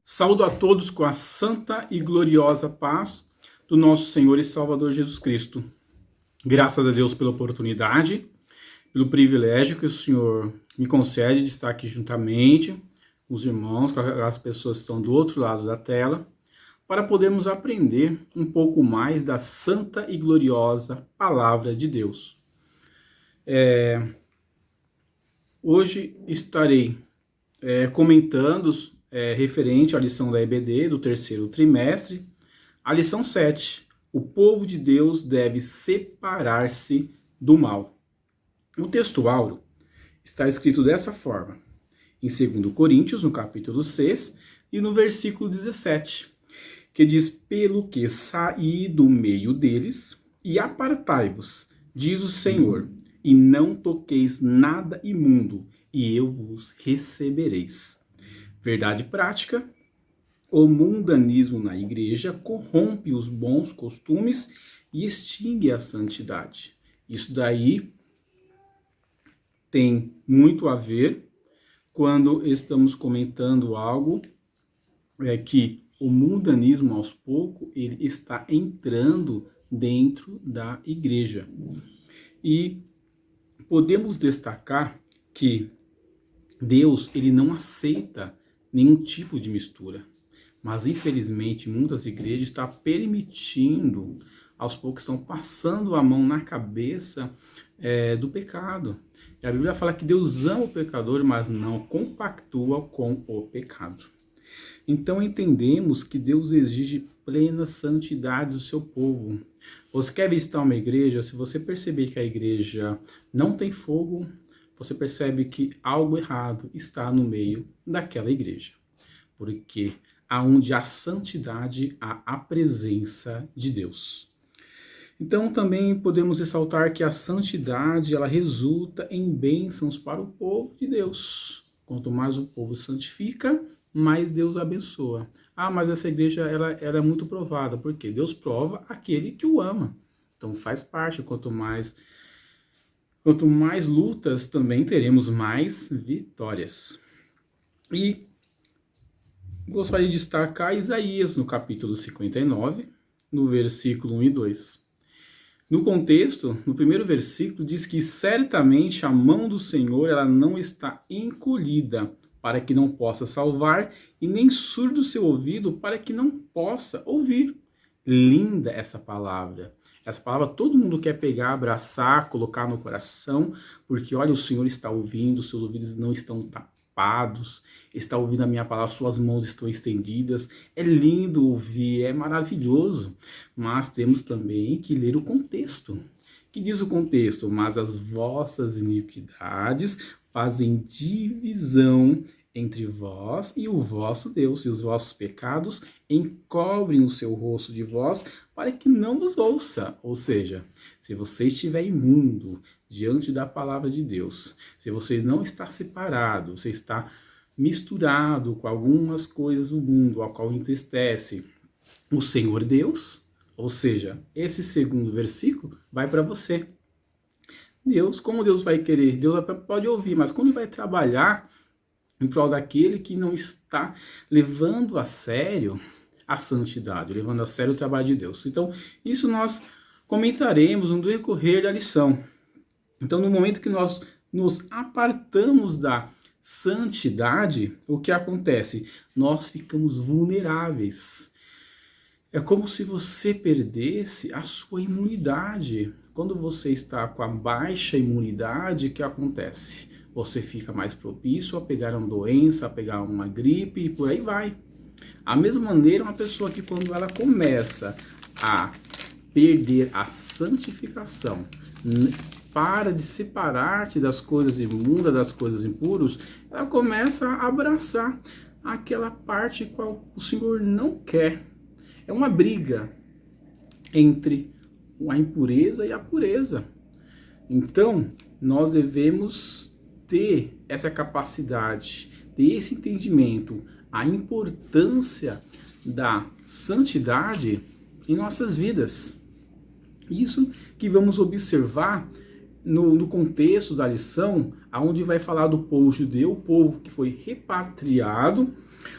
Saúdo a todos com a santa e gloriosa paz do nosso Senhor e Salvador Jesus Cristo. Graças a Deus pela oportunidade, pelo privilégio que o Senhor me concede de estar aqui juntamente com os irmãos, com as pessoas que estão do outro lado da tela, para podermos aprender um pouco mais da santa e gloriosa Palavra de Deus. Hoje estarei comentando referente à lição da EBD do terceiro trimestre, a lição 7, o povo de Deus deve separar-se do mal. O texto áureo está escrito dessa forma, em 2 Coríntios, no capítulo 6, e no versículo 17, que diz: pelo que saí do meio deles e apartai-vos, diz o Senhor, e não toqueis nada imundo, e eu vos recebereis. Verdade prática: o mundanismo na igreja corrompe os bons costumes e extingue a santidade. Isso daí tem muito a ver quando estamos comentando algo que o mundanismo, aos poucos, ele está entrando dentro da igreja. E podemos destacar que Deus, ele não aceita nenhum tipo de mistura. Mas, infelizmente, muitas igrejas estão permitindo, aos poucos, estão passando a mão na cabeça do pecado. E a Bíblia fala que Deus ama o pecador, mas não compactua com o pecado. Então, entendemos que Deus exige plena santidade do seu povo. Você quer visitar uma igreja, se você perceber que a igreja não tem fogo, você percebe que algo errado está no meio daquela igreja. Porque aonde há santidade, há a presença de Deus. Então também podemos ressaltar que a santidade, ela resulta em bênçãos para o povo de Deus. Quanto mais o povo santifica, mais Deus abençoa. Ah, mas essa igreja ela é muito provada, porque Deus prova aquele que o ama. Então faz parte, quanto mais lutas, também teremos mais vitórias. E gostaria de destacar Isaías, no capítulo 59, no versículo 1 e 2. No contexto, no primeiro versículo, diz que certamente a mão do Senhor ela não está encolhida para que não possa salvar, e nem surdo o seu ouvido para que não possa ouvir. Linda essa palavra. Essa palavra todo mundo quer pegar, abraçar, colocar no coração, porque olha, o Senhor está ouvindo, seus ouvidos não estão tapados, está ouvindo a minha palavra, suas mãos estão estendidas. É lindo ouvir, é maravilhoso, mas temos também que ler o contexto. Que diz o contexto? Mas as vossas iniquidades fazem divisão entre vós e o vosso Deus, e os vossos pecados encobrem o seu rosto de vós, para que não vos ouça. Ou seja, se você estiver imundo diante da palavra de Deus, se você não está separado, você está misturado com algumas coisas do mundo, ao qual entristece o Senhor Deus, ou seja, esse segundo versículo vai para você. Deus, como Deus vai querer? Deus pode ouvir, mas quando ele vai trabalhar em prol daquele que não está levando a sério a santidade, levando a sério o trabalho de Deus. Então, isso nós comentaremos no decorrer da lição. Então, no momento que nós nos apartamos da santidade, o que acontece? Nós ficamos vulneráveis. É como se você perdesse a sua imunidade. Quando você está com a baixa imunidade, o que acontece? Você fica mais propício a pegar uma doença, a pegar uma gripe e por aí vai. A mesma maneira, uma pessoa que quando ela começa a perder a santificação, para de separar-se das coisas imundas, das coisas impuras, ela começa a abraçar aquela parte qual o Senhor não quer. É uma briga entre a impureza e a pureza. Então, nós devemos ter essa capacidade, ter esse entendimento, a importância da santidade em nossas vidas. Isso que vamos observar no contexto da lição, onde vai falar do povo judeu, o povo que foi repatriado,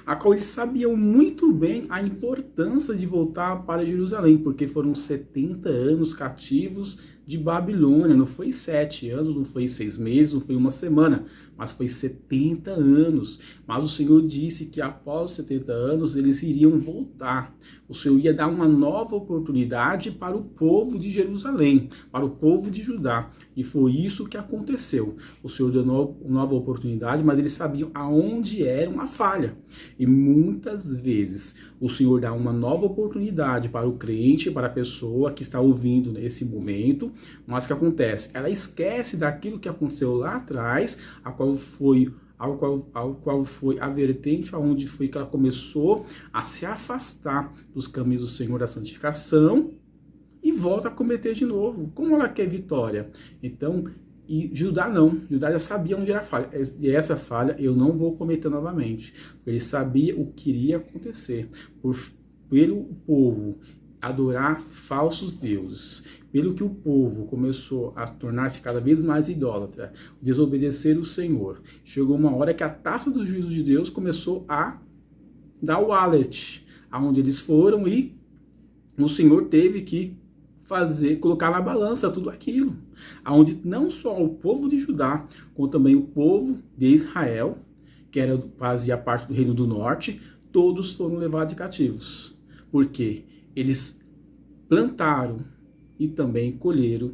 a qual eles sabiam muito bem a importância de voltar para Jerusalém, porque foram 70 anos cativos de Babilônia. Não foi 7 anos, não foi 6 meses, não foi uma semana, mas foi 70 anos. Mas o Senhor disse que após os 70 anos eles iriam voltar. O Senhor ia dar uma nova oportunidade para o povo de Jerusalém, para o povo de Judá. E foi isso que aconteceu. O Senhor deu nova oportunidade, mas eles sabiam aonde era uma falha. E muitas vezes o Senhor dá uma nova oportunidade para o crente, para a pessoa que está ouvindo nesse momento, mas o que acontece? Ela esquece daquilo que aconteceu lá atrás, ao qual foi a vertente aonde foi que ela começou a se afastar dos caminhos do Senhor da santificação e volta a cometer de novo. Como ela quer vitória? Então, e Judá não. Judá já sabia onde era a falha. E essa falha eu não vou cometer novamente. Ele sabia o que iria acontecer. Pelo povo adorar falsos deuses, pelo que o povo começou a tornar-se cada vez mais idólatra, desobedecer o Senhor, chegou uma hora que a taça do juízo de Deus começou a dar o alerta, aonde eles foram e o Senhor teve que colocar na balança tudo aquilo, aonde não só o povo de Judá, como também o povo de Israel, que fazia parte do Reino do Norte, todos foram levados cativos, porque eles plantaram e também colheram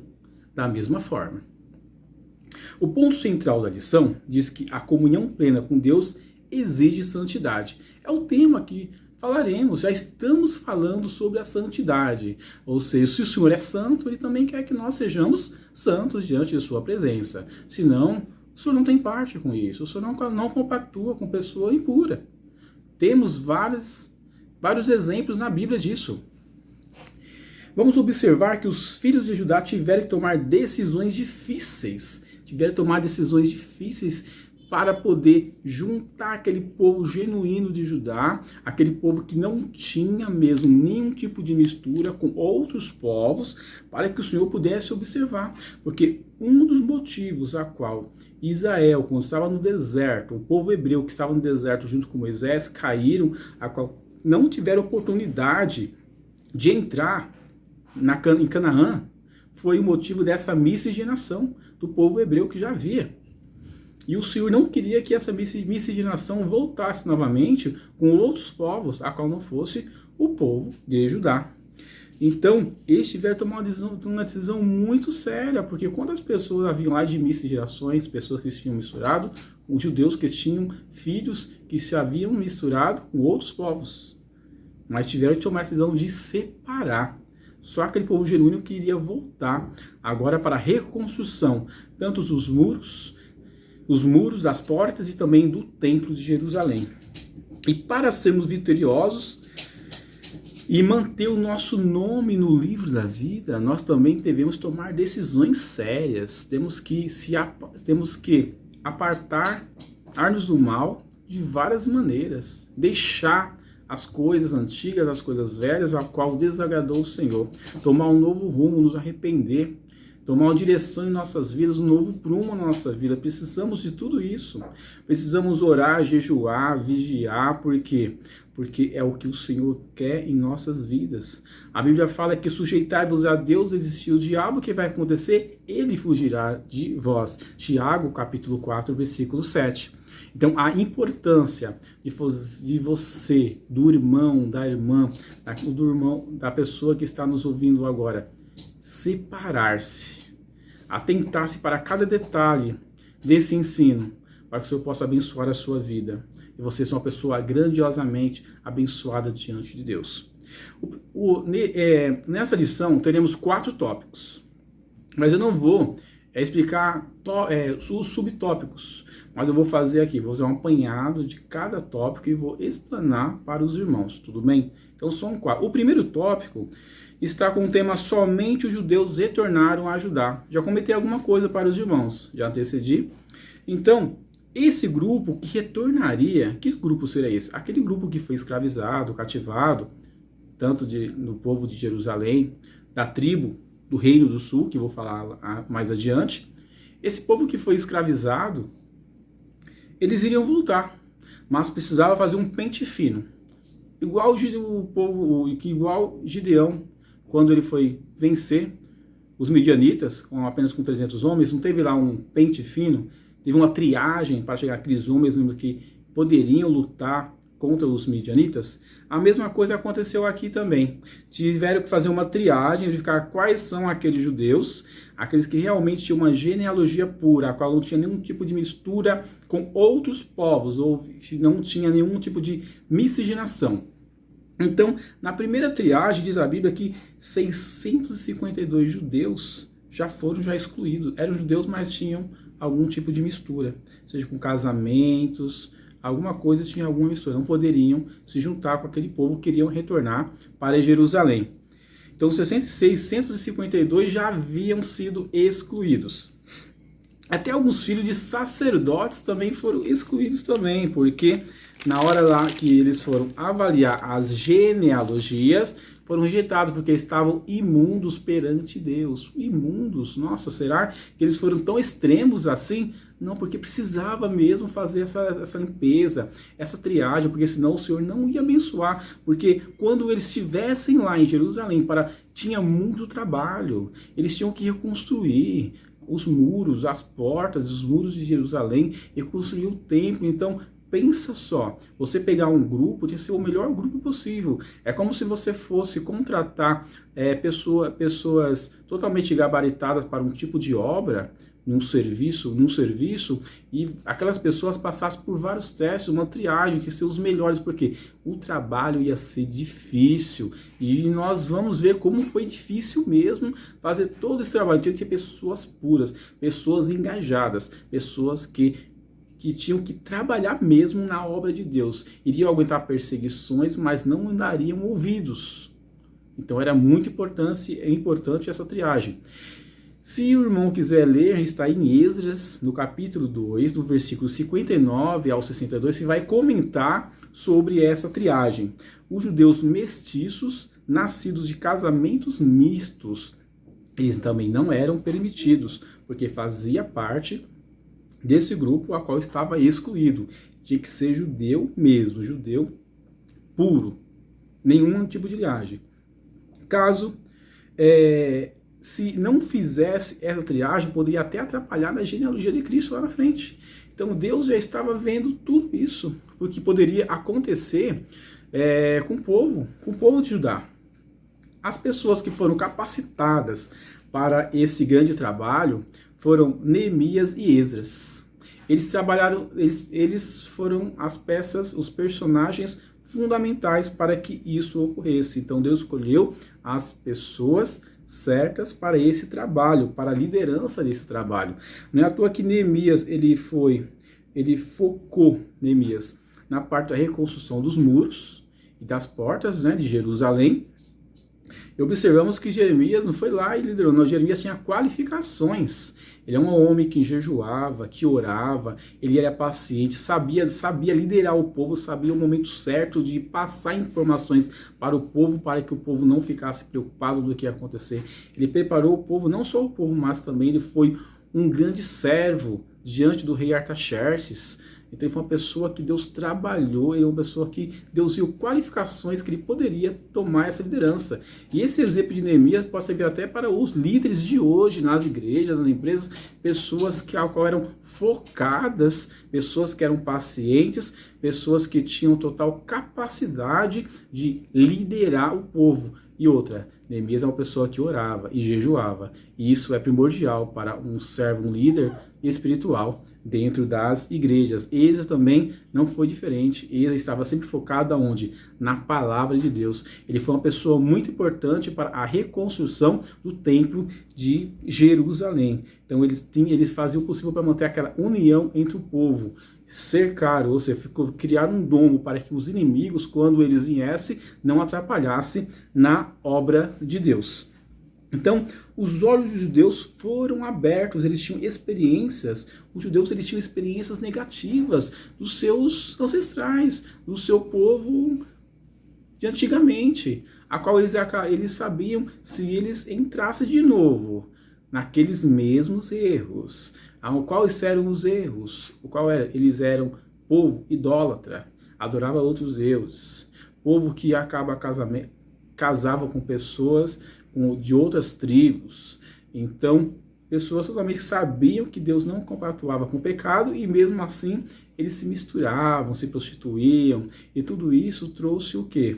da mesma forma. O ponto central da lição diz que a comunhão plena com Deus exige santidade. É o tema que falaremos, já estamos falando sobre a santidade. Ou seja, se o Senhor é santo, Ele também quer que nós sejamos santos diante de sua presença. Senão, o Senhor não tem parte com isso. O Senhor não compactua com pessoa impura. Temos vários exemplos na Bíblia disso. Vamos observar que os filhos de Judá tiveram que tomar decisões difíceis. Para poder juntar aquele povo genuíno de Judá, aquele povo que não tinha mesmo nenhum tipo de mistura com outros povos, para que o Senhor pudesse observar. Porque um dos motivos a qual Israel, quando estava no deserto, o povo hebreu que estava no deserto junto com Moisés, caíram, a qual não tiveram oportunidade de entrar em Canaã, foi o motivo dessa miscigenação do povo hebreu que já havia. E o Senhor não queria que essa miscigenação voltasse novamente com outros povos, a qual não fosse o povo de Judá. Então, eles tiveram que tomar uma decisão muito séria, porque quando as pessoas haviam lá de miscigenações, pessoas que se tinham misturado, os judeus que tinham filhos que se haviam misturado com outros povos, mas tiveram que tomar a decisão de separar. Só aquele povo genuíno que iria voltar agora para a reconstrução, tanto dos muros, das portas e também do templo de Jerusalém. E para sermos vitoriosos e manter o nosso nome no livro da vida, nós também devemos tomar decisões sérias. Temos que apartar-nos do mal de várias maneiras, deixar as coisas antigas, as coisas velhas, a qual desagradou o Senhor. Tomar um novo rumo, nos arrepender, tomar uma direção em nossas vidas, um novo prumo na nossa vida. Precisamos de tudo isso. Precisamos orar, jejuar, vigiar. Por quê? Porque é o que o Senhor quer em nossas vidas. A Bíblia fala que sujeitai-vos a Deus, existir o diabo, o que vai acontecer? Ele fugirá de vós. Tiago, capítulo 4, versículo 7. Então, a importância de você, do irmão, da irmã, da pessoa que está nos ouvindo agora, separar-se, atentar-se para cada detalhe desse ensino, para que o Senhor possa abençoar a sua vida. E você seja uma pessoa grandiosamente abençoada diante de Deus. Nessa lição, teremos 4 tópicos, mas eu não vou explicar os subtópicos. Mas eu vou fazer um apanhado de cada tópico e vou explanar para os irmãos, tudo bem? Então são 4. O primeiro tópico está com o tema somente os judeus retornaram a Judá. Já comentei alguma coisa para os irmãos, já antecedi. Então, esse grupo que retornaria, que grupo seria esse? Aquele grupo que foi escravizado, cativado, tanto no povo de Jerusalém, da tribo do Reino do Sul, que eu vou falar mais adiante. Esse povo que foi escravizado, eles iriam voltar, mas precisava fazer um pente fino. Igual igual Gideão, quando ele foi vencer os midianitas, apenas com 300 homens, não teve lá um pente fino, teve uma triagem para chegar aqueles homens que poderiam lutar contra os midianitas. A mesma coisa aconteceu aqui também. Tiveram que fazer uma triagem, verificar quais são aqueles judeus, aqueles que realmente tinham uma genealogia pura, a qual não tinha nenhum tipo de mistura com outros povos, ou não tinha nenhum tipo de miscigenação. Então, na primeira triagem, diz a Bíblia que 652 judeus já foram excluídos. Eram judeus, mas tinham algum tipo de mistura, seja com casamentos, alguma coisa tinha alguma mistura. Não poderiam se juntar com aquele povo que queriam retornar para Jerusalém. Então, 652 já haviam sido excluídos. Até alguns filhos de sacerdotes também foram excluídos também, porque na hora lá que eles foram avaliar as genealogias, foram rejeitados porque estavam imundos perante Deus. Imundos? Nossa, será que eles foram tão extremos assim? Não, porque precisava mesmo fazer essa limpeza, essa triagem, porque senão o Senhor não ia abençoar. Porque quando eles estivessem lá em Jerusalém, tinha muito trabalho, eles tinham que reconstruir os muros, as portas, os muros de Jerusalém, reconstruir o templo. Então, pensa só, você pegar um grupo, tem que ser o melhor grupo possível. É como se você fosse contratar pessoas totalmente gabaritadas para um tipo de obra, num serviço, e aquelas pessoas passassem por vários testes, uma triagem, que ser os melhores, porque o trabalho ia ser difícil, e nós vamos ver como foi difícil mesmo fazer todo esse trabalho. Tinha que ter pessoas puras, pessoas engajadas, pessoas que tinham que trabalhar mesmo na obra de Deus. Iriam aguentar perseguições, mas não dariam ouvidos. Então era muito importante essa triagem. Se o irmão quiser ler, está em Esdras, no capítulo 2, do versículo 59 ao 62, se vai comentar sobre essa triagem. Os judeus mestiços, nascidos de casamentos mistos, eles também não eram permitidos, porque fazia parte desse grupo a qual estava excluído. Tinha que ser judeu mesmo, judeu puro, nenhum tipo de linhagem. Caso se não fizesse essa triagem, poderia até atrapalhar na genealogia de Cristo lá na frente. Então Deus já estava vendo tudo isso, o que poderia acontecer com o povo de Judá. As pessoas que foram capacitadas para esse grande trabalho foram Neemias e Esdras. Eles trabalharam, eles foram as peças, os personagens fundamentais para que isso ocorresse. Então Deus escolheu as pessoas certas para esse trabalho, para a liderança desse trabalho. Não é à toa que Neemias, ele focou Neemias na parte da reconstrução dos muros e das portas, de Jerusalém. E observamos que Jeremias não foi lá e liderou, não. Jeremias tinha qualificações. Ele é um homem que jejuava, que orava, ele era paciente, sabia liderar o povo, sabia o momento certo de passar informações para o povo, para que o povo não ficasse preocupado do que ia acontecer. Ele preparou o povo, não só o povo, mas também ele foi um grande servo diante do rei Artaxerxes. Então ele foi uma pessoa que Deus trabalhou, ele é uma pessoa que Deus viu qualificações que ele poderia tomar essa liderança. E esse exemplo de Neemias pode servir até para os líderes de hoje, nas igrejas, nas empresas, pessoas que eram focadas, pessoas que eram pacientes, pessoas que tinham total capacidade de liderar o povo. E outra, Neemias é uma pessoa que orava e jejuava. E isso é primordial para um servo, um líder espiritual dentro das igrejas. Esdras também não foi diferente. Ele estava sempre focado aonde? Na palavra de Deus. Ele foi uma pessoa muito importante para a reconstrução do templo de Jerusalém. Então eles faziam o possível para manter aquela união entre o povo. Cercaram, ou seja, criaram um domo para que os inimigos, quando eles viessem, não atrapalhassem na obra de Deus. Então, os olhos dos judeus foram abertos, eles tinham experiências, os judeus eles tinham experiências negativas dos seus ancestrais, do seu povo de antigamente, a qual eles sabiam se eles entrassem de novo naqueles mesmos erros. Quais eram os erros? O qual era? Eles eram povo idólatra, adorava outros deuses, povo que casava com pessoas de outras tribos. Então, pessoas totalmente sabiam que Deus não compactuava com o pecado e mesmo assim eles se misturavam, se prostituíam, e tudo isso trouxe o quê?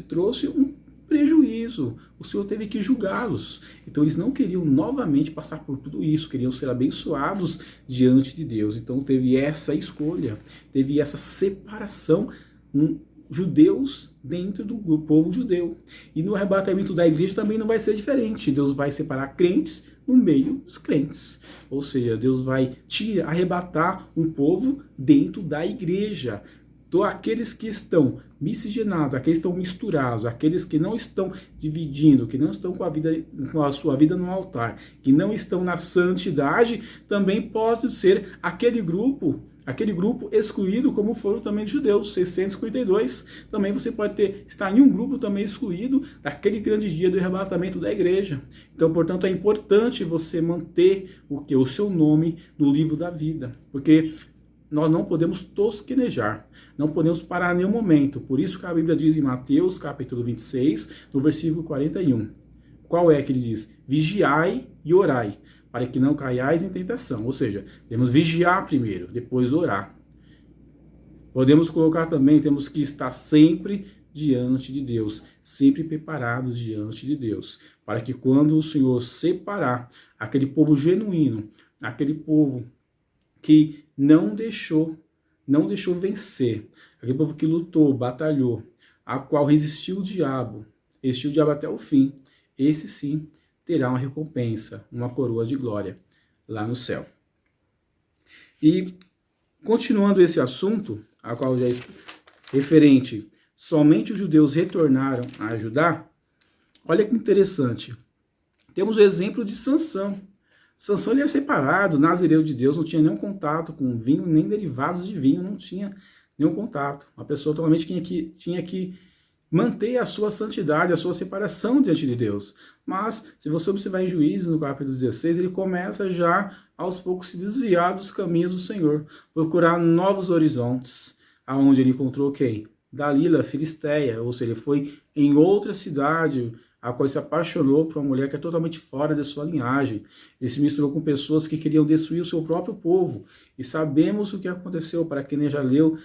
Trouxe um prejuízo. O Senhor teve que julgá-los. Então eles não queriam novamente passar por tudo isso, queriam ser abençoados diante de Deus. Então teve essa escolha, teve essa separação, judeus dentro do povo judeu. E no arrebatamento da igreja também não vai ser diferente. Deus vai separar crentes no meio dos crentes. Ou seja, Deus vai arrebatar um povo dentro da igreja. Então, aqueles que estão miscigenados, aqueles que estão misturados, aqueles que não estão dividindo, que não estão com a sua vida no altar, que não estão na santidade, também pode ser aquele grupo excluído, como foram também os judeus, 652. Também você pode estar em um grupo também excluído daquele grande dia do arrebatamento da igreja. Então, portanto, é importante você manter o seu nome no livro da vida, porque nós não podemos tosquenejar, não podemos parar em nenhum momento. Por isso que a Bíblia diz em Mateus, capítulo 26, no versículo 41. Qual é que ele diz? Vigiai e orai, para que não caiais em tentação. Ou seja, temos vigiar primeiro, depois orar. Podemos colocar também, temos que estar sempre diante de Deus, sempre preparados diante de Deus, para que quando o Senhor separar aquele povo genuíno, aquele povo que não deixou vencer, aquele povo que lutou, batalhou, a qual resistiu o diabo até o fim, esse sim terá uma recompensa, uma coroa de glória lá no céu. E continuando esse assunto, a qual já é referente, somente os judeus retornaram a ajudar. Olha que interessante. Temos o exemplo de Sansão. Sansão ele era separado, nazireu de Deus, não tinha nenhum contato com vinho, nem derivados de vinho, não tinha nenhum contato. Uma pessoa totalmente tinha que manter a sua santidade, a sua separação diante de Deus. Mas, se você observar em Juízes, no capítulo 16, ele começa já, aos poucos, se desviar dos caminhos do Senhor, procurar novos horizontes, aonde ele encontrou quem? Dalila, Filisteia, ou seja, ele foi em outra cidade, a qual se apaixonou por uma mulher que é totalmente fora da sua linhagem. Ele se misturou com pessoas que queriam destruir o seu próprio povo. E sabemos o que aconteceu, para quem já leu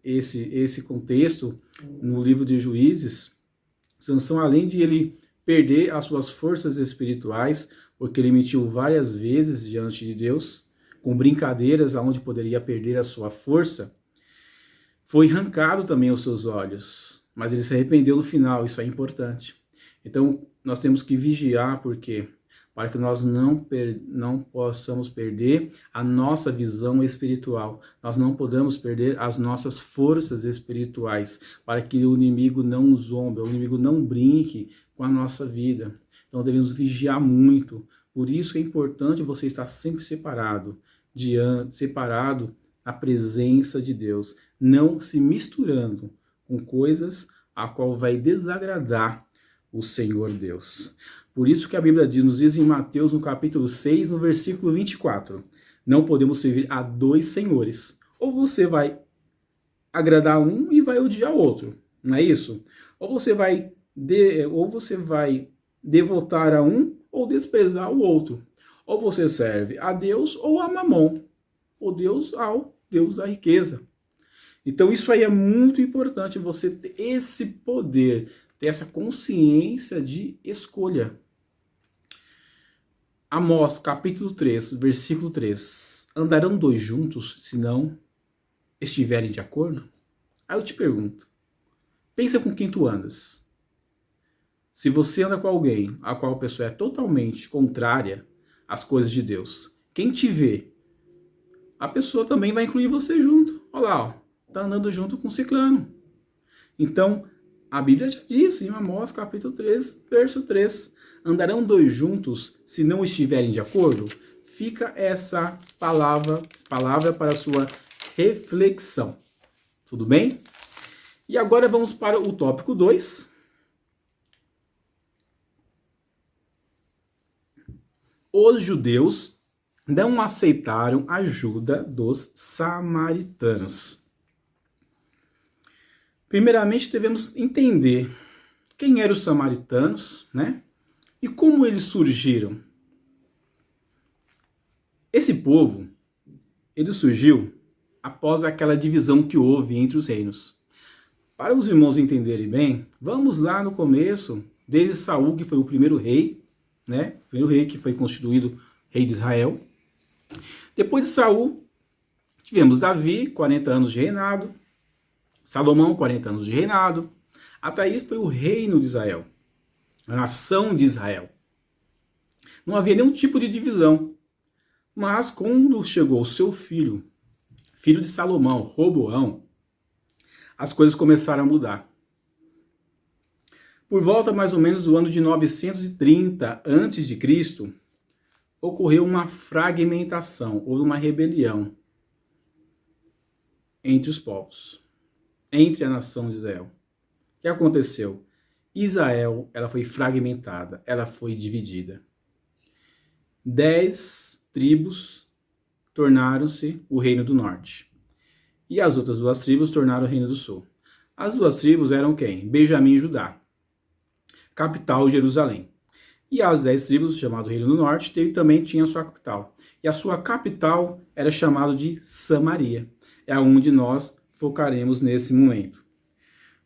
esse contexto no livro de Juízes. Sansão, além de ele perder as suas forças espirituais, porque ele mentiu várias vezes diante de Deus, com brincadeiras aonde poderia perder a sua força, foi arrancado também os seus olhos. Mas ele se arrependeu no final, isso é importante. Então, nós temos que vigiar, porque para que nós não possamos perder a nossa visão espiritual. Nós não podemos perder as nossas forças espirituais, para que o inimigo não zombe, o inimigo não brinque com a nossa vida. Então, devemos vigiar muito. Por isso é importante você estar sempre separado na presença de Deus, não se misturando com coisas a qual vai desagradar o Senhor Deus. Por isso que a Bíblia nos diz em Mateus, no capítulo 6, no versículo 24, não podemos servir a dois senhores. Ou você vai agradar um e vai odiar o outro, não é isso? Ou você vai devotar a um ou desprezar o outro. Ou você serve a Deus ou a Mamon, ou ao Deus da riqueza. Então isso aí é muito importante, você ter esse poder, ter essa consciência de escolha. Amós, capítulo 3, versículo 3. Andarão dois juntos se não estiverem de acordo? Aí eu te pergunto, pensa com quem tu andas. Se você anda com alguém a qual a pessoa é totalmente contrária às coisas de Deus, quem te vê, a pessoa também vai incluir você junto. Olha lá, ó, tá andando junto com o ciclano. Então, a Bíblia já diz em Amós, capítulo 3, verso 3, andarão dois juntos se não estiverem de acordo? Fica essa palavra para a sua reflexão. Tudo bem? E agora vamos para o tópico 2. Os judeus não aceitaram a ajuda dos samaritanos. Primeiramente, devemos entender quem eram os samaritanos, né? E como eles surgiram. Esse povo, ele surgiu após aquela divisão que houve entre os reinos. Para os irmãos entenderem bem, vamos lá no começo, desde Saul, que foi o primeiro rei, né? O primeiro rei que foi constituído rei de Israel. Depois de Saul, tivemos Davi, 40 anos de reinado. Salomão, 40 anos de reinado. Até isso foi o reino de Israel, a nação de Israel. Não havia nenhum tipo de divisão. Mas quando chegou o seu filho de Salomão, Roboão, as coisas começaram a mudar. Por volta mais ou menos do ano de 930 a.C., ocorreu uma fragmentação, houve uma rebelião entre os povos, entre a nação de Israel. O que aconteceu? Israel, ela foi fragmentada, ela foi dividida. 10 tribos tornaram-se o reino do norte. E as outras 2 tribos tornaram o reino do sul. As 2 tribos eram quem? Benjamim e Judá. Capital Jerusalém. E as 10 tribos, chamado Reino do Norte, também tinha sua capital. E a sua capital era chamada de Samaria. É onde nós focaremos nesse momento.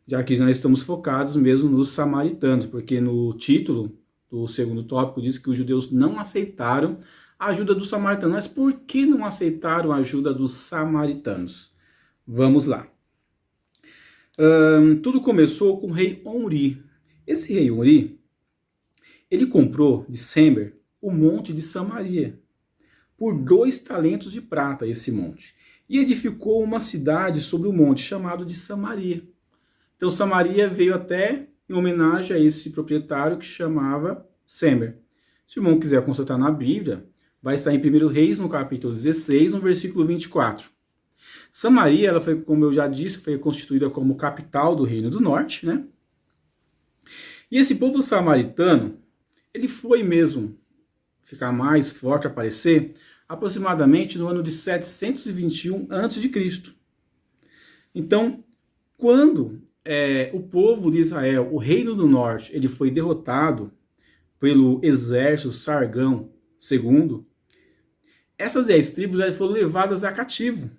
Já que nós estamos focados mesmo nos samaritanos, porque no título do segundo tópico diz que os judeus não aceitaram a ajuda dos samaritanos. Mas por que não aceitaram a ajuda dos samaritanos? Vamos lá. Tudo começou com o rei Omri. Esse rei Omri, ele comprou de Semer o monte de Samaria por 2 talentos de prata, esse monte. E edificou uma cidade sobre o monte, chamado de Samaria. Então Samaria veio até em homenagem a esse proprietário que chamava Semer. Se o irmão quiser consultar na Bíblia, vai estar em 1 Reis, no capítulo 16, no versículo 24. Samaria, ela foi, como eu já disse, foi constituída como capital do Reino do Norte, né? E esse povo samaritano, ele foi mesmo ficar mais forte, aparecer, aproximadamente no ano de 721 a.C. Então, quando o povo de Israel, o Reino do Norte, ele foi derrotado pelo exército Sargão II, essas 10 tribos foram levadas a cativo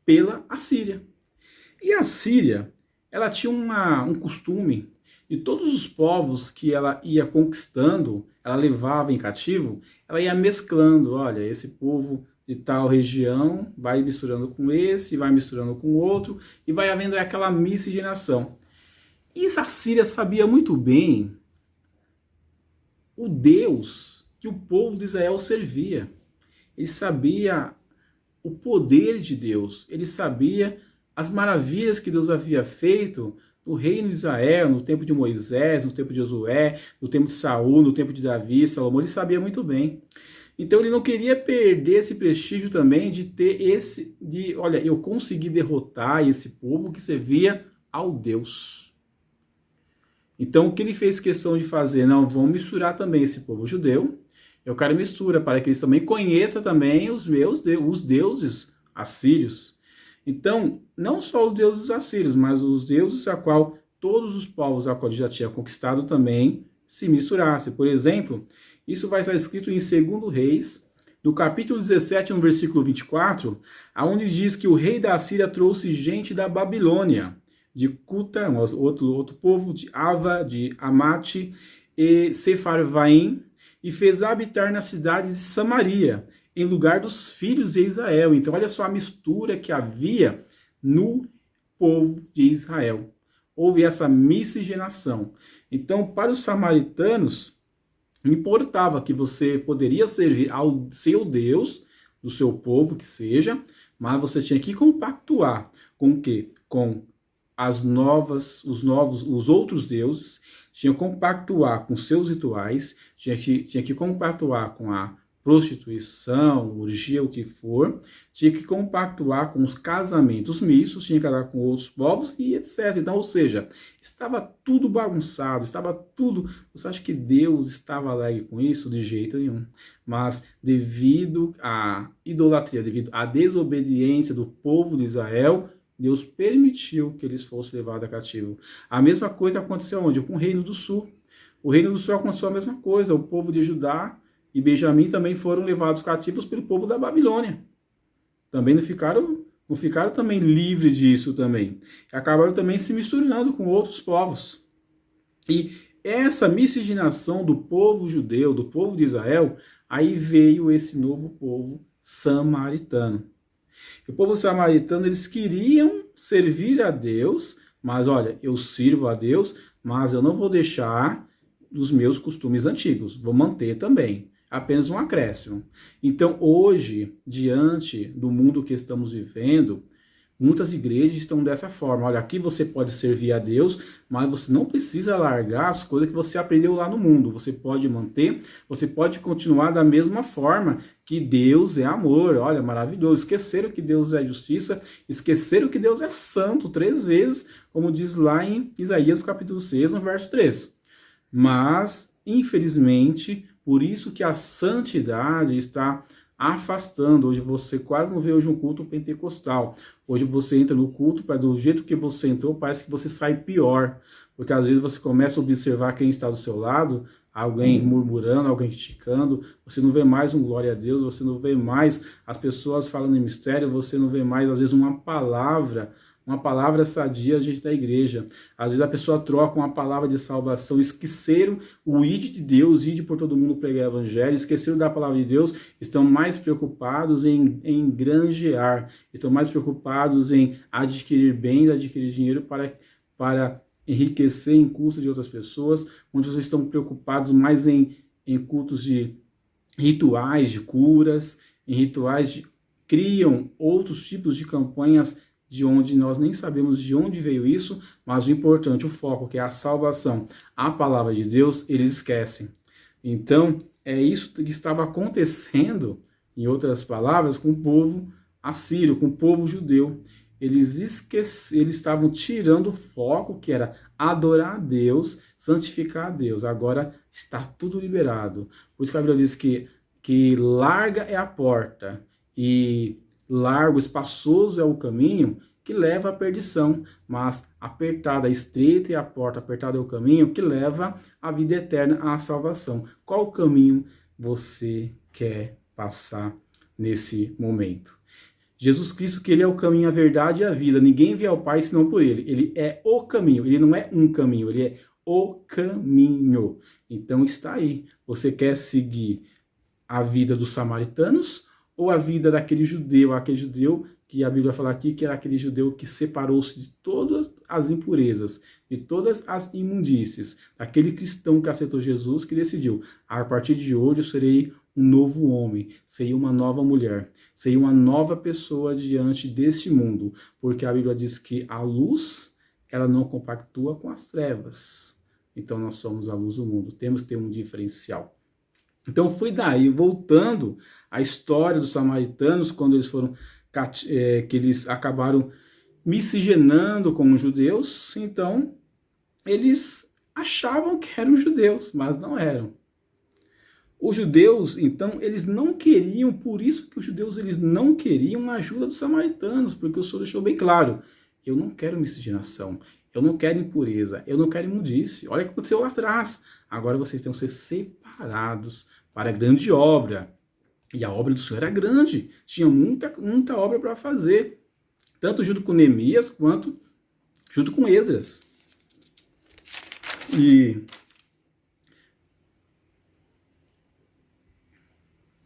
pela Assíria. E a Síria, ela tinha um costume de todos os povos que ela ia conquistando, ela levava em cativo, ela ia mesclando. Olha, esse povo de tal região vai misturando com esse, vai misturando com o outro, e vai havendo aquela miscigenação. E a Síria sabia muito bem o Deus que o povo de Israel servia. Ele sabia o poder de Deus, ele sabia as maravilhas que Deus havia feito no reino de Israel, no tempo de Moisés, no tempo de Josué, no tempo de Saul, no tempo de Davi, Salomão, ele sabia muito bem. Então ele não queria perder esse prestígio também de ter olha, eu consegui derrotar esse povo que servia ao Deus. Então o que ele fez questão de fazer? Não, vamos misturar também esse povo judeu. Eu quero mistura para que eles também conheçam também os deuses assírios. Então, não só os deuses assírios, mas os deuses a qual todos os povos a qual ele já tinha conquistado também se misturassem. Por exemplo, isso vai estar escrito em 2 Reis, no capítulo 17, no versículo 24, onde diz que o rei da Assíria trouxe gente da Babilônia, de Cuta, outro povo, de Ava, de Amate e Sefarvaim, e fez habitar na cidade de Samaria, em lugar dos filhos de Israel. Então, olha só a mistura que havia no povo de Israel. Houve essa miscigenação. Então, para os samaritanos, importava que você poderia servir ao seu Deus, do seu povo que seja, mas você tinha que compactuar com o quê? Com os outros deuses, tinha que compactuar com seus rituais, tinha que compactuar com a prostituição, orgia, o que for, tinha que compactuar com os casamentos mistos, tinha que casar com outros povos e etc. Então, ou seja, estava tudo bagunçado, estava tudo... Você acha que Deus estava alegre com isso? De jeito nenhum. Mas devido à idolatria, devido à desobediência do povo de Israel, Deus permitiu que eles fossem levados a cativo. A mesma coisa aconteceu onde? Com o Reino do Sul. O Reino do Sul aconteceu a mesma coisa. O povo de Judá e Benjamim também foram levados cativos pelo povo da Babilônia. Também não ficaram também livres disso também. Acabaram também se misturando com outros povos. E essa miscigenação do povo judeu, do povo de Israel, aí veio esse novo povo samaritano. O povo samaritano, eles queriam servir a Deus, mas olha, eu sirvo a Deus, mas eu não vou deixar os meus costumes antigos, vou manter também. Apenas um acréscimo. Então, hoje, diante do mundo que estamos vivendo, muitas igrejas estão dessa forma. Olha, aqui você pode servir a Deus, mas você não precisa largar as coisas que você aprendeu lá no mundo. Você pode manter, você pode continuar da mesma forma que Deus é amor. Olha, maravilhoso. Esqueceram que Deus é justiça, esqueceram que Deus é santo 3 vezes, como diz lá em Isaías capítulo 6, no verso 3. Mas, infelizmente, por isso que a santidade está afastando. Hoje você quase não vê hoje um culto pentecostal. Hoje você entra no culto, do jeito que você entrou, parece que você sai pior. Porque às vezes você começa a observar quem está do seu lado, alguém murmurando, alguém criticando, você não vê mais um glória a Deus, você não vê mais as pessoas falando em mistério, você não vê mais, às vezes, uma palavra sadia diante da igreja. Às vezes a pessoa troca uma palavra de salvação, esqueceram o ide de Deus, ide por todo mundo pregar o evangelho, esqueceram da palavra de Deus, estão mais preocupados em granjear, estão mais preocupados em adquirir bens, adquirir dinheiro para enriquecer em custo de outras pessoas. Muitos estão preocupados mais em cultos de rituais de curas, em rituais de... criam outros tipos de campanhas de onde nós nem sabemos de onde veio isso, mas o importante, o foco, que é a salvação, a palavra de Deus, eles esquecem. Então, é isso que estava acontecendo, em outras palavras, com o povo assírio, com o povo judeu. Eles estavam tirando o foco, que era adorar a Deus, santificar a Deus. Agora está tudo liberado. Por isso que a Bíblia diz que larga é a porta e largo, espaçoso é o caminho que leva à perdição, mas apertada, estreita é a porta, apertado é o caminho que leva à vida eterna, à salvação. Qual caminho você quer passar nesse momento? Jesus Cristo, que ele é o caminho, a verdade e a vida. Ninguém vê ao Pai senão por ele. Ele é o caminho, ele não é um caminho, ele é o caminho. Então está aí. Você quer seguir a vida dos samaritanos ou a vida daquele judeu que a Bíblia fala aqui, que era aquele judeu que separou-se de todas as impurezas, de todas as imundícies, daquele cristão que aceitou Jesus, que decidiu, a partir de hoje eu serei um novo homem, serei uma nova mulher, serei uma nova pessoa diante deste mundo, porque a Bíblia diz que a luz, ela não compactua com as trevas. Então nós somos a luz do mundo, temos que ter um diferencial. Então foi daí, voltando à história dos samaritanos, quando eles foram, que eles acabaram miscigenando com os judeus, então eles achavam que eram judeus, mas não eram. Os judeus, então, eles não queriam, por isso que os judeus eles não queriam a ajuda dos samaritanos, porque o Senhor deixou bem claro, eu não quero miscigenação, eu não quero impureza, eu não quero imundície. Olha o que aconteceu lá atrás. Agora vocês têm que ser separados para a grande obra. E a obra do Senhor era grande, tinha muita obra para fazer, tanto junto com Neemias quanto junto com Esdras. E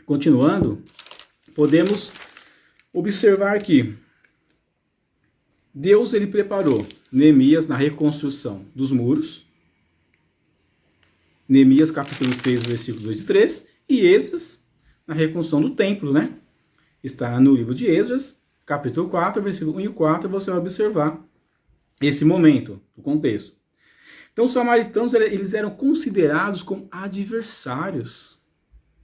continuando, podemos observar que Deus ele preparou Neemias na reconstrução dos muros, Neemias capítulo 6, versículos 2 e 3, e Esdras na reconstrução do templo, né? Está no livro de Esdras, capítulo 4, versículo 1 e 4, você vai observar esse momento, o contexto. Então, os samaritanos, eles eram considerados como adversários.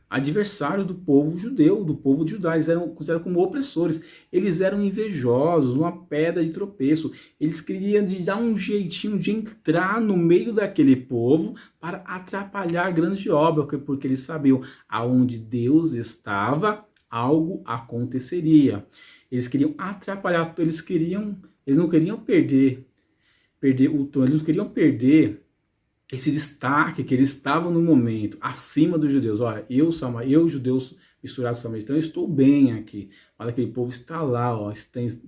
adversário do povo judeu, do povo de Judá. Eles eram considerados como opressores. Eles eram invejosos, uma pedra de tropeço. Eles queriam dar um jeitinho de entrar no meio daquele povo para atrapalhar a grande obra, porque eles sabiam aonde Deus estava, algo aconteceria. Eles queriam atrapalhar, eles não queriam perder o tom, eles não queriam perder esse destaque que eles estavam no momento, acima dos judeus. Olha, eu judeus misturados com samaritanos, estou bem aqui, mas aquele povo está lá, ó,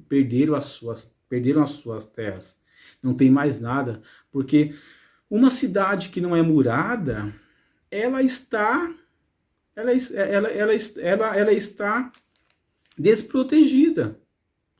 perderam as suas terras, não tem mais nada, porque uma cidade que não é murada, ela está desprotegida,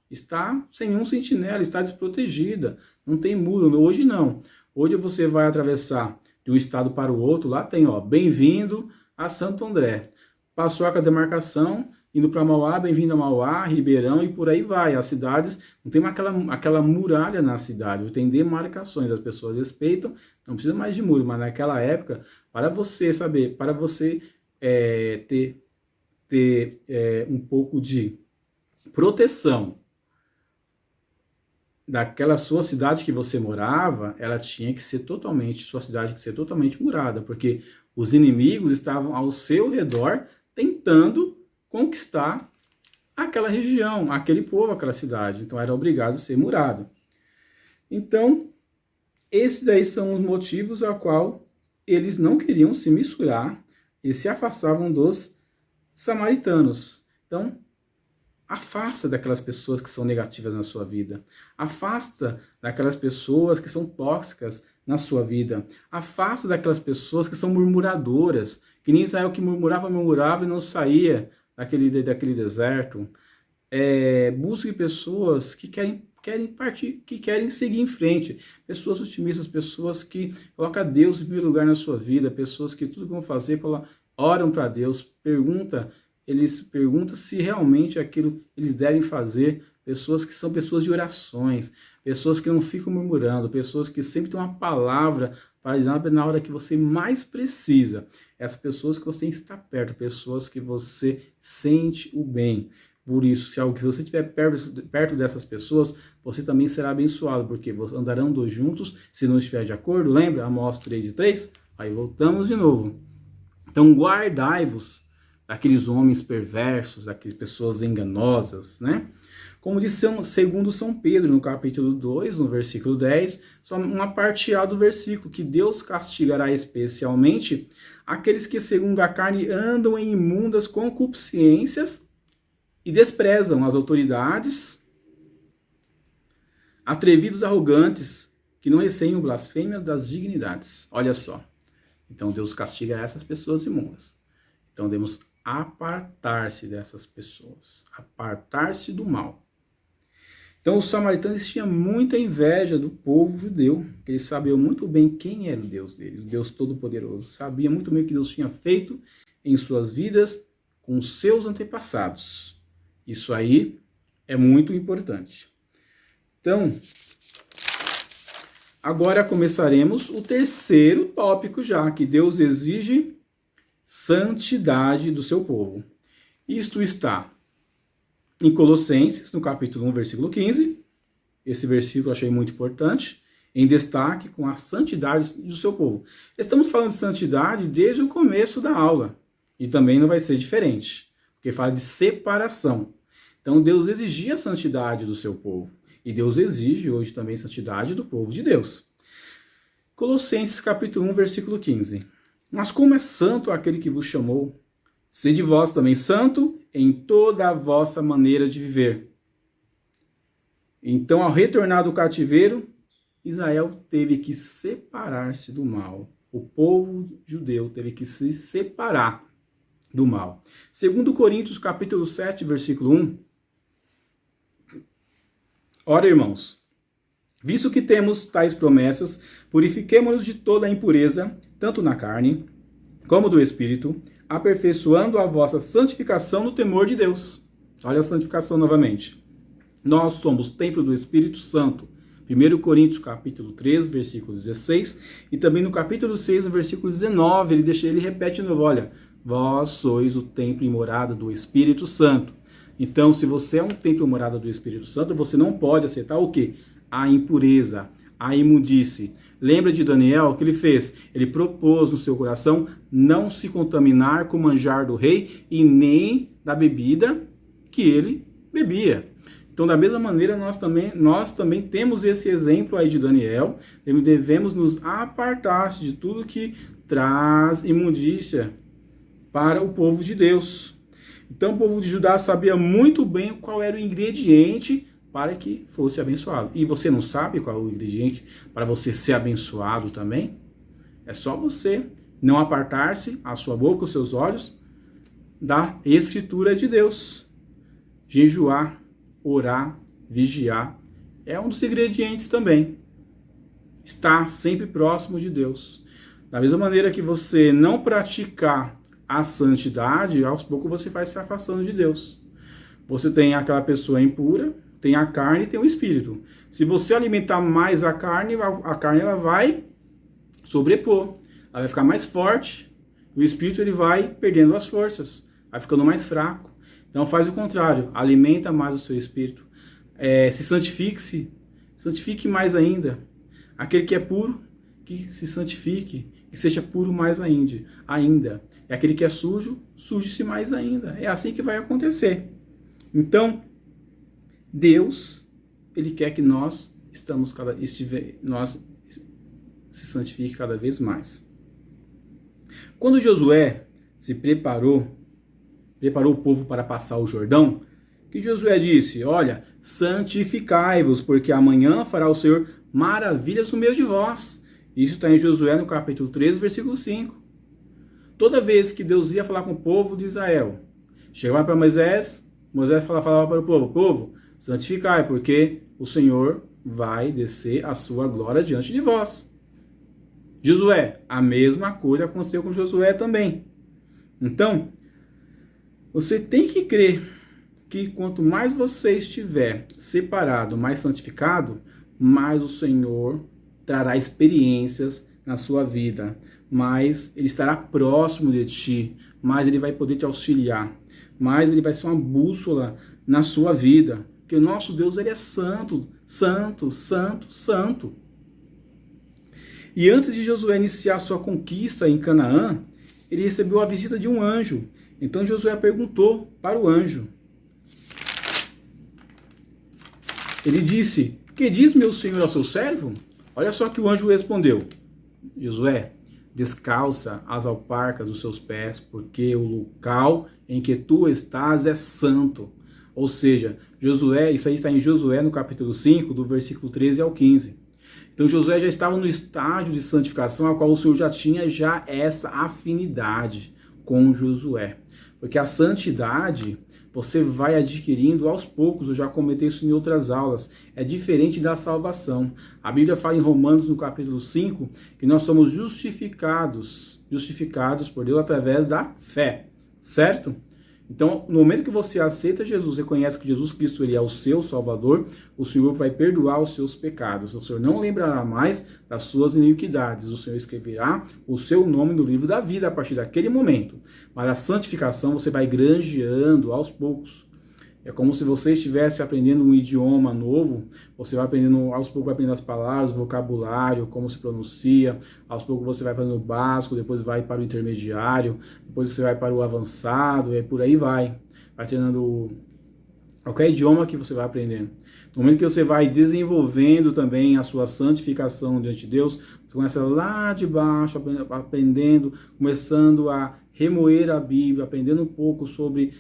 está sem nenhum sentinela, está desprotegida, não tem muro. Hoje não. Hoje você vai atravessar de um estado para o outro, lá tem, ó, bem-vindo a Santo André. Passou a demarcação, indo para Mauá, bem-vindo a Mauá, Ribeirão e por aí vai. As cidades, não tem aquela muralha na cidade, tem demarcações, as pessoas respeitam, não precisa mais de muro, mas naquela época, para você ter um pouco de proteção daquela sua cidade que você morava, sua cidade tinha que ser totalmente murada, porque os inimigos estavam ao seu redor tentando conquistar aquela região, aquele povo, aquela cidade. Então era obrigado a ser murado. Então, esses daí são os motivos a qual eles não queriam se misturar, eles se afastavam dos samaritanos. Então, afasta daquelas pessoas que são negativas na sua vida. Afasta daquelas pessoas que são tóxicas na sua vida. Afasta daquelas pessoas que são murmuradoras, que nem Israel que murmurava e não saía daquele deserto. Busque pessoas que querem partir, que querem seguir em frente. Pessoas otimistas, pessoas que colocam Deus em primeiro lugar na sua vida, pessoas que tudo que vão fazer, oram para Deus, eles perguntam se realmente aquilo eles devem fazer, pessoas que são pessoas de orações, pessoas que não ficam murmurando, pessoas que sempre têm uma palavra para dar na hora que você mais precisa. Essas pessoas que você tem que estar perto, pessoas que você sente o bem. Por isso, se você estiver perto dessas pessoas, você também será abençoado, porque andarão dois juntos, se não estiver de acordo. Lembra? Amós 3:3? Aí voltamos de novo. Então, guardai-vos daqueles homens perversos, daquelas pessoas enganosas, né? Como diz segundo São Pedro, no capítulo 2, no versículo 10, só uma parte A do versículo, que Deus castigará especialmente aqueles que, segundo a carne, andam em imundas concupiscências e desprezam as autoridades, atrevidos arrogantes, que não receiam blasfêmia das dignidades. Olha só. Então Deus castiga essas pessoas imundas. Então devemos apartar-se dessas pessoas, apartar-se do mal. Então os samaritanos tinham muita inveja do povo judeu, que eles sabiam muito bem quem era o Deus deles, o Deus Todo-Poderoso. Sabiam muito bem o que Deus tinha feito em suas vidas com seus antepassados. Isso aí é muito importante. Então, agora começaremos o terceiro tópico já, que Deus exige santidade do seu povo. Isto está em Colossenses, no capítulo 1, versículo 15. Esse versículo eu achei muito importante, em destaque com a santidade do seu povo. Estamos falando de santidade desde o começo da aula, e também não vai ser diferente, porque fala de separação. Então Deus exigia a santidade do seu povo, e Deus exige hoje também a santidade do povo de Deus. Colossenses capítulo 1, versículo 15. Mas como é santo aquele que vos chamou, sede vós também santo em toda a vossa maneira de viver. Então, ao retornar do cativeiro, Israel teve que separar-se do mal. O povo judeu teve que se separar do mal. Segundo Coríntios capítulo 7, versículo 1. Ora, irmãos, visto que temos tais promessas, purifiquemo-nos de toda a impureza, tanto na carne como do espírito, aperfeiçoando a vossa santificação no temor de Deus. Olha a santificação novamente. Nós somos templo do Espírito Santo. 1 Coríntios capítulo 3, versículo 16, e também no capítulo 6, no versículo 19, ele repete de novo, olha, Vós sois o templo e morada do Espírito Santo. Então, se você é um templo e morada do Espírito Santo, você não pode aceitar o quê? A impureza, a imundície. Lembra de Daniel, o que ele fez? Ele propôs no seu coração não se contaminar com o manjar do rei e nem da bebida que ele bebia. Então, da mesma maneira, nós também temos esse exemplo aí de Daniel. Devemos nos apartar de tudo que traz imundícia para o povo de Deus. Então, o povo de Judá sabia muito bem qual era o ingrediente para que fosse abençoado. E você não sabe qual é o ingrediente para você ser abençoado também? É só você não apartar-se a sua boca, os seus olhos da Escritura de Deus. Jejuar, orar, vigiar é um dos ingredientes também. Estar sempre próximo de Deus. Da mesma maneira que você não praticar a santidade, aos poucos você vai se afastando de Deus. Você tem aquela pessoa impura, tem a carne e tem o espírito. Se você alimentar mais a carne ela vai sobrepor, ela vai ficar mais forte. O espírito ele vai perdendo as forças, vai ficando mais fraco. Então faz o contrário, alimenta mais o seu espírito. Se santifique mais ainda. Aquele que é puro, que se santifique, que seja puro mais ainda. E aquele que é sujo, suje-se mais ainda. É assim que vai acontecer. Então, Deus, Ele quer que nós se santifique cada vez mais. Quando Josué se preparou o povo para passar o Jordão, que Josué disse: olha, santificai-vos, porque amanhã fará o Senhor maravilhas no meio de vós. Isso está em Josué no capítulo 3, versículo 5. Toda vez que Deus ia falar com o povo de Israel, chegava para Moisés falava para o povo, santificai, porque o Senhor vai descer a sua glória diante de vós. Josué, a mesma coisa aconteceu com Josué também. Então, você tem que crer que quanto mais você estiver separado, mais santificado, mais o Senhor trará experiências na sua vida, mais Ele estará próximo de ti, mais Ele vai poder te auxiliar, mais Ele vai ser uma bússola na sua vida, porque o nosso Deus Ele é santo, santo, santo, santo. E antes de Josué iniciar sua conquista em Canaã, ele recebeu a visita de um anjo. Então Josué perguntou para o anjo. Ele disse: que diz meu senhor ao seu servo? Olha só que o anjo respondeu: Josué, descalça as alparcas dos seus pés, porque o local em que tu estás é santo. Ou seja, Josué, isso aí está em Josué no capítulo 5, do versículo 13 ao 15. Então Josué já estava no estágio de santificação, a qual o Senhor já tinha essa afinidade com Josué. Porque a santidade você vai adquirindo aos poucos, eu já comentei isso em outras aulas, é diferente da salvação. A Bíblia fala em Romanos, no capítulo 5, que nós somos justificados por Deus através da fé, certo? Então, no momento que você aceita Jesus, reconhece que Jesus Cristo ele é o seu Salvador, o Senhor vai perdoar os seus pecados. O Senhor não lembrará mais das suas iniquidades. O Senhor escreverá o seu nome no livro da vida a partir daquele momento. Mas a santificação você vai granjeando aos poucos. É como se você estivesse aprendendo um idioma novo, você vai aprendendo, aos poucos vai aprendendo as palavras, vocabulário, como se pronuncia, aos poucos você vai fazendo o básico, depois vai para o intermediário, depois você vai para o avançado, e por aí vai treinando qualquer idioma que você vai aprendendo. No momento que você vai desenvolvendo também a sua santificação diante de Deus, você começa lá de baixo, aprendendo, começando a remoer a Bíblia, aprendendo um pouco sobre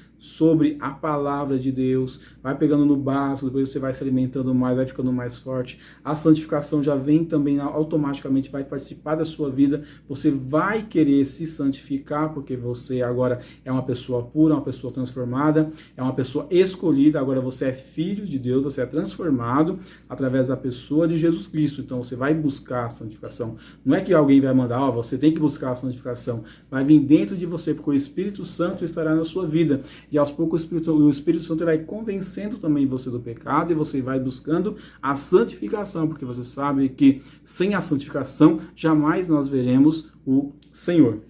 a palavra de Deus, vai pegando no básico, depois você vai se alimentando mais, vai ficando mais forte. A santificação já vem também, automaticamente vai participar da sua vida, você vai querer se santificar, porque você agora é uma pessoa pura, uma pessoa transformada, é uma pessoa escolhida, agora você é filho de Deus, você é transformado através da pessoa de Jesus Cristo, então você vai buscar a santificação. Não é que alguém vai mandar, você tem que buscar a santificação, vai vir dentro de você, porque o Espírito Santo estará na sua vida. E aos poucos o Espírito Santo vai convencendo também você do pecado e você vai buscando a santificação, porque você sabe que sem a santificação jamais nós veremos o Senhor.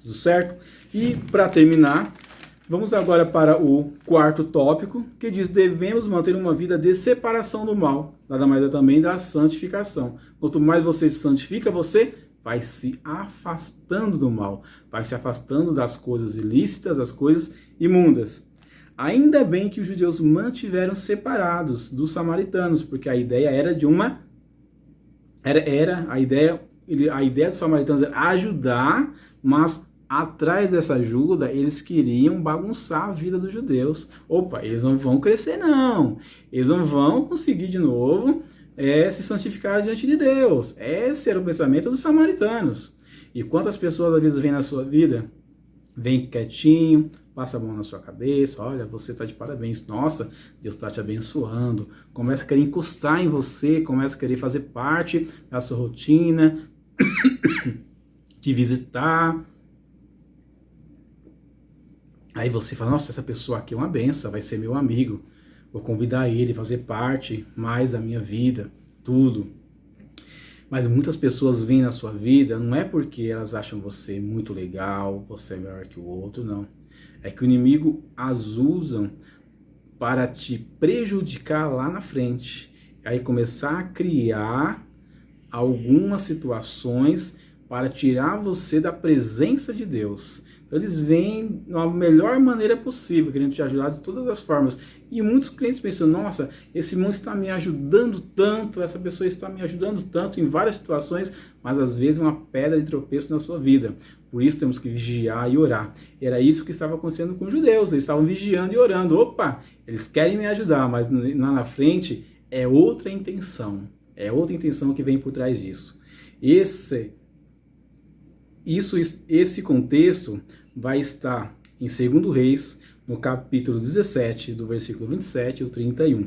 Tudo certo? E para terminar, vamos agora para o quarto tópico, que diz: devemos manter uma vida de separação do mal, nada mais é também da santificação. Quanto mais você se santifica, você vai se afastando do mal, vai se afastando das coisas ilícitas, das coisas imundas. Ainda bem que os judeus mantiveram separados dos samaritanos, porque a ideia era de uma... a ideia dos samaritanos era ajudar, mas atrás dessa ajuda, eles queriam bagunçar a vida dos judeus. Opa, eles não vão crescer não, eles não vão conseguir de novo se santificar diante de Deus. Esse era o pensamento dos samaritanos. E quantas pessoas às vezes vêm na sua vida, vem quietinho, passa a mão na sua cabeça, olha, você está de parabéns, nossa, Deus está te abençoando, começa a querer encostar em você, começa a querer fazer parte da sua rotina, te visitar. Aí você fala, nossa, essa pessoa aqui é uma benção, vai ser meu amigo, vou convidar ele a fazer parte mais da minha vida, tudo. Mas muitas pessoas vêm na sua vida, não é porque elas acham você muito legal, você é melhor que o outro, não. É que o inimigo as usam para te prejudicar lá na frente. Aí começar a criar algumas situações para tirar você da presença de Deus. Então eles vêm da melhor maneira possível, querendo te ajudar de todas as formas. E muitos clientes pensam, nossa, esse irmão está me ajudando tanto, essa pessoa está me ajudando tanto em várias situações, mas às vezes é uma pedra de tropeço na sua vida. Por isso temos que vigiar e orar. Era isso que estava acontecendo com os judeus, eles estavam vigiando e orando. Opa, eles querem me ajudar, mas lá na frente é outra intenção. É outra intenção que vem por trás disso. Esse contexto vai estar em 2 Reis, no capítulo 17, do versículo 27 ao 31.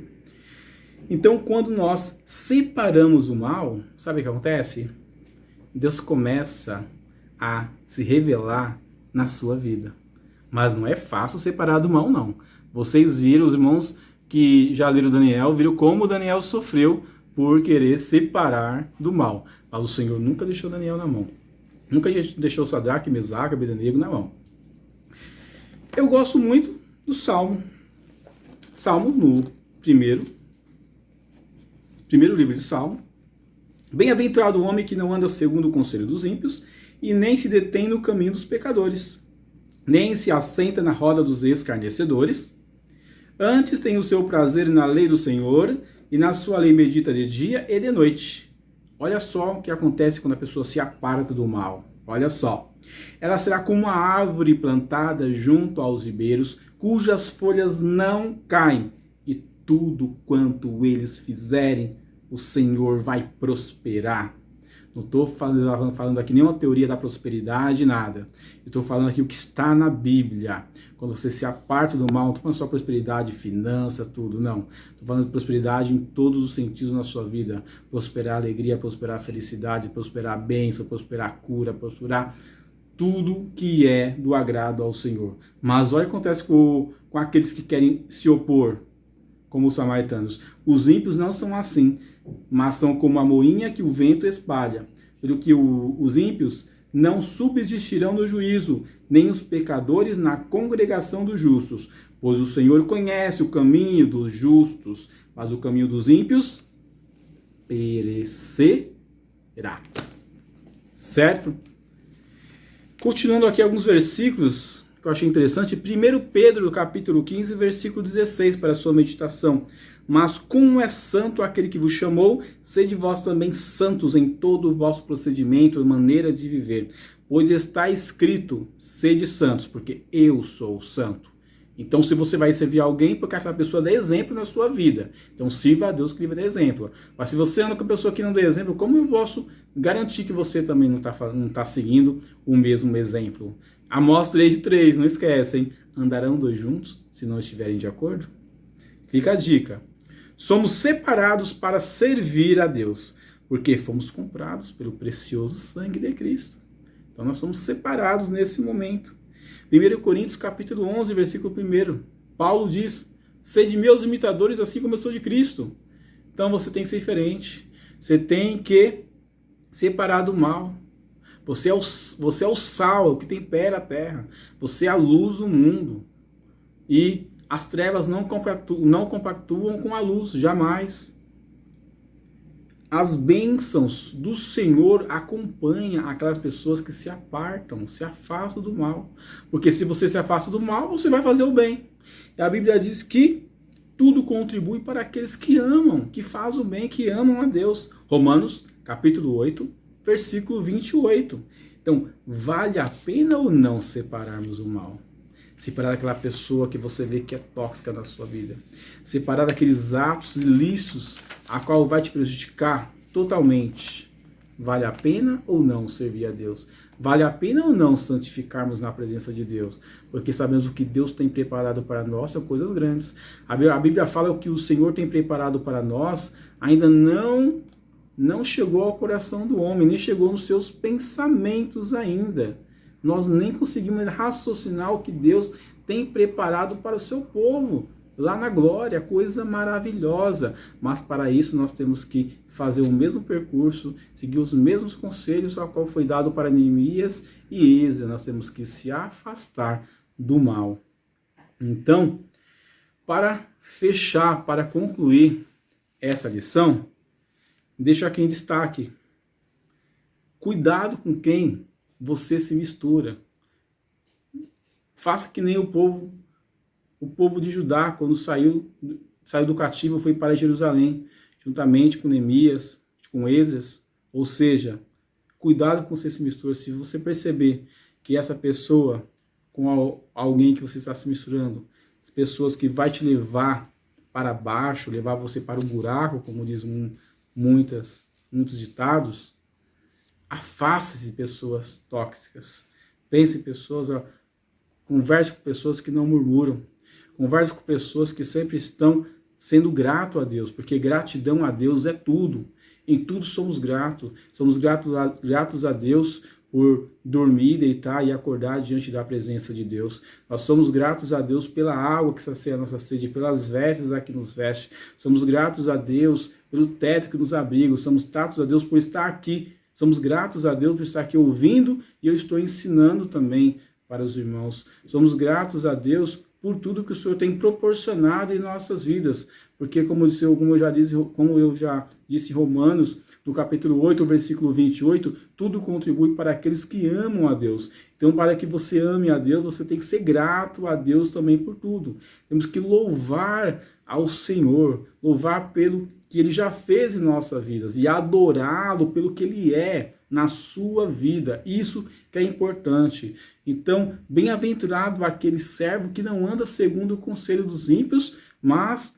Então, quando nós separamos o mal, sabe o que acontece? Deus começa a se revelar na sua vida. Mas não é fácil separar do mal, não. Vocês viram, os irmãos que já leram Daniel, viram como Daniel sofreu por querer separar do mal. Mas o Senhor nunca deixou Daniel na mão. Nunca deixou Sadraque, Mesaque, Abednego na mão. Eu gosto muito do Salmo. Salmo no primeiro livro de Salmo. Bem-aventurado o homem que não anda segundo o conselho dos ímpios, e nem se detém no caminho dos pecadores, nem se assenta na roda dos escarnecedores. Antes tem o seu prazer na lei do Senhor, e na sua lei medita de dia e de noite. Olha só o que acontece quando a pessoa se aparta do mal. Olha só. Ela será como uma árvore plantada junto aos ribeiros, cujas folhas não caem, e tudo quanto eles fizerem, o Senhor vai prosperar. Não estou falando aqui nenhuma teoria da prosperidade, nada. Eu estou falando aqui o que está na Bíblia. Quando você se aparta do mal, não estou falando só prosperidade, finança, tudo, não. Estou falando de prosperidade em todos os sentidos na sua vida. Prosperar alegria, prosperar felicidade, prosperar bênção, prosperar cura, prosperar tudo que é do agrado ao Senhor. Mas olha o que acontece com aqueles que querem se opor, como os samaritanos. Os ímpios não são assim, mas são como a moinha que o vento espalha. Pelo que os ímpios não subsistirão no juízo, nem os pecadores na congregação dos justos. Pois o Senhor conhece o caminho dos justos, mas o caminho dos ímpios perecerá. Certo? Continuando aqui alguns versículos que eu achei interessante. 1 Pedro, capítulo 15, versículo 16, para a sua meditação. Mas como é santo aquele que vos chamou, sede vós também santos em todo o vosso procedimento, maneira de viver. Pois está escrito, sede santos, porque eu sou santo. Então, se você vai servir alguém, porque aquela pessoa dá exemplo na sua vida. Então, sirva a Deus que lhe dê exemplo. Mas se você anda com a pessoa que não dá exemplo, como eu posso garantir que você também não está seguindo o mesmo exemplo? Amós 3:3, não esquecem. Andarão dois juntos, se não estiverem de acordo? Fica a dica. Somos separados para servir a Deus, porque fomos comprados pelo precioso sangue de Cristo. Então, nós somos separados nesse momento. 1 Coríntios capítulo 11, versículo 1. Paulo diz, sede meus imitadores assim como eu sou de Cristo. Então você tem que ser diferente. Você tem que separar do mal. Você é o sal que tempera a terra. Você é a luz do mundo. E as trevas não compactuam com a luz, jamais. As bênçãos do Senhor acompanham aquelas pessoas que se apartam, se afastam do mal. Porque se você se afasta do mal, você vai fazer o bem. E a Bíblia diz que tudo contribui para aqueles que amam, que fazem o bem, que amam a Deus. Romanos, capítulo 8, versículo 28. Então, vale a pena ou não separarmos o mal? Separar daquela pessoa que você vê que é tóxica na sua vida. Separar daqueles atos ilícitos a qual vai te prejudicar totalmente. Vale a pena ou não servir a Deus? Vale a pena ou não santificarmos na presença de Deus? Porque sabemos o que Deus tem preparado para nós são coisas grandes. A Bíblia fala que o Senhor tem preparado para nós ainda não chegou ao coração do homem, nem chegou nos seus pensamentos ainda. Nós nem conseguimos raciocinar o que Deus tem preparado para o seu povo. Lá na glória, coisa maravilhosa. Mas para isso nós temos que fazer o mesmo percurso, seguir os mesmos conselhos ao qual foi dado para Neemias e Esdras. Nós temos que se afastar do mal. Então, para fechar, para concluir essa lição, deixo aqui em destaque. Cuidado com quem você se mistura. Faça que nem o povo de Judá, quando saiu do cativo, foi para Jerusalém, juntamente com Neemias, com Esdras. Ou seja, cuidado com você se mistura. Se você perceber que essa pessoa, com alguém que você está se misturando, pessoas que vai te levar para baixo, levar você para o buraco, como diz muitos ditados, afaste-se de pessoas tóxicas. Pense em pessoas, converse com pessoas que não murmuram. Converse com pessoas que sempre estão sendo grato a Deus, porque gratidão a Deus é tudo. Em tudo somos gratos. Somos gratos a Deus por dormir, deitar e acordar diante da presença de Deus. Nós somos gratos a Deus pela água que sacia a nossa sede, pelas vestes a que nos veste. Somos gratos a Deus pelo teto que nos abriga. Somos gratos a Deus por estar aqui. Somos gratos a Deus por estar aqui ouvindo e eu estou ensinando também para os irmãos. Somos gratos a Deus por tudo que o Senhor tem proporcionado em nossas vidas. Porque, como eu já disse em Romanos, no capítulo 8, versículo 28, tudo contribui para aqueles que amam a Deus. Então, para que você ame a Deus, você tem que ser grato a Deus também por tudo. Temos que louvar ao Senhor, louvar pelo que Ele já fez em nossas vidas e adorá-lo pelo que Ele é na sua vida. Isso que é importante. Então, bem-aventurado aquele servo que não anda segundo o conselho dos ímpios, mas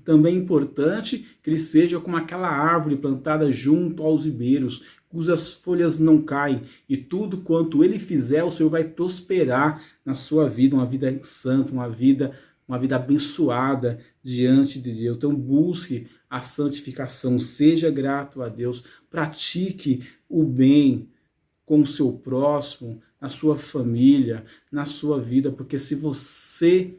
também é importante que ele seja como aquela árvore plantada junto aos ribeiros, cujas folhas não caem, e tudo quanto ele fizer, o Senhor vai prosperar na sua vida, uma vida santa, uma vida abençoada diante de Deus. Então busque a santificação, seja grato a Deus, pratique o bem com o seu próximo, na sua família, na sua vida, porque se você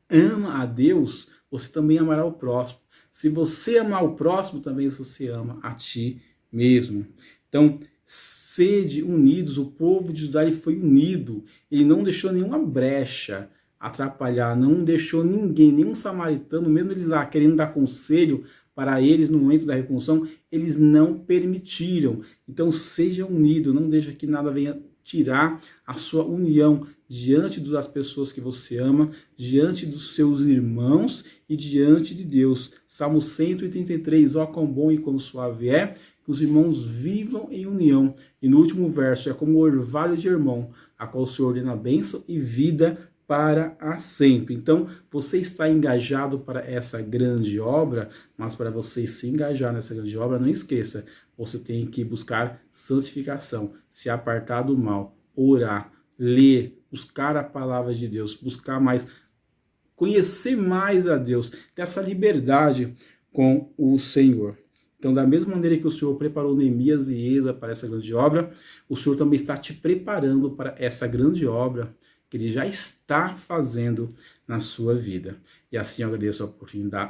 ama a Deus, você também amará o próximo. Se você amar o próximo, também você ama a ti mesmo. Então, sede unidos. O povo de Judá foi unido. Ele não deixou nenhuma brecha atrapalhar, não deixou ninguém, nenhum samaritano, mesmo ele lá querendo dar conselho para eles no momento da reconstrução, eles não permitiram. Então, seja unido, não deixe que nada venha tirar a sua união diante das pessoas que você ama, diante dos seus irmãos e diante de Deus. Salmo 133, ó quão bom e quão suave é que os irmãos vivam em união. E no último verso, é como o orvalho de Hermon, a qual o Senhor ordena bênção e vida para a sempre. Então, você está engajado para essa grande obra, mas para você se engajar nessa grande obra, não esqueça, você tem que buscar santificação, se apartar do mal, orar, ler, buscar a palavra de Deus, buscar mais, conhecer mais a Deus, ter essa liberdade com o Senhor. Então, da mesma maneira que o Senhor preparou Neemias e Esdras para essa grande obra, o Senhor também está te preparando para essa grande obra que Ele já está fazendo na sua vida. E assim eu agradeço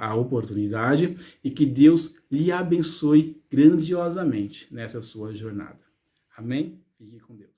a oportunidade e que Deus lhe abençoe grandiosamente nessa sua jornada. Amém? Fique com Deus.